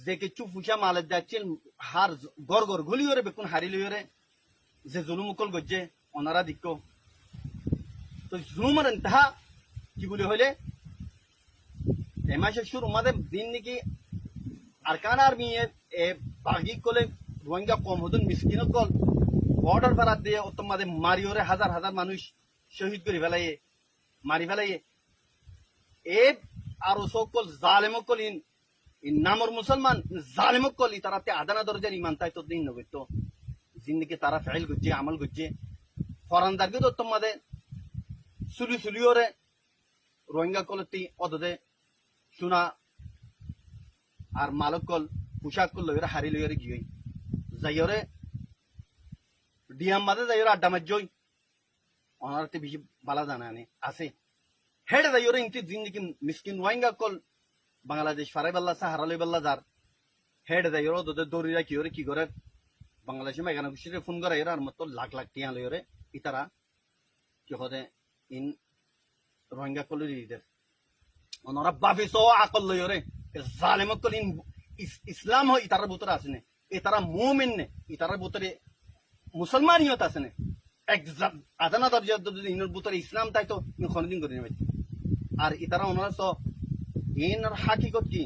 যে কিছু ফুসা মালের যাচ্ছিল হার গড় গড় গুলিওরে বেকুন হারি লইরে যে জুলুমুকল গজ্জে ওনারা দিক্ক তো জুলুমের ইন্তহা কি বলি হইলে এমাসের শুরু আমাদের দিন নাকি আরকান আর্মি এ বাগি কলে রোহিঙ্গা কম হদুন মিসকিন কল বর্ডার ফেরাত দিয়ে তোমাদের মারিওরে হাজার হাজার মানুষ শহীদ করে ফেলাইয়ে মারি ফেলাইয়ে এ আর সকল জালেমকল ইন নামর মুসলমান জালেমকল তারাতে আদানা দরজার ইমান তাই তো দিন নবে তো জিন্দিকে তারা ফেল করছে আমল করছে ফরানদারকে তো তোমাদের সুলি সুলিওরে রোহিঙ্গা কলতি অদদে সোনা আর মালক কল পোশাক কল লইরে হারি লইরে গিয়ে যাইরে ডিয়াম মাদে যাইরে আড্ডা মারজই অনারতে বেশি বালা জানা আনে আছে হেডে যাইরে ইনতি জিন্দিগি মিসকিন রোহিঙ্গা কল বাংলাদেশ ফারাই বাল্লা সাহারা লই বাল্লা যার হেডে যাইরে দদে দৌড়িরা কি করে বাংলাদেশে মেঘানা খুশিরে ফোন করে এরা আর মতো লাখ লাখ টিয়া লইরে ইতারা কি হদে ইন রোহিঙ্গা কল লিদের ওনারা বাফিস আকল লইরে জালেমকল ইন ইসলাম হয় ইতারার ভিতরে আছে না ইতারা মুমিন নে ইতারার ভিতরে মুসলমানিয়ত আছে না এক আদানা দরজা যদি ইনের ভিতরে ইসলাম তাই তো কোনদিন করে নেবে আর ইতারা ওনারা তো ইনার হাকিকত কি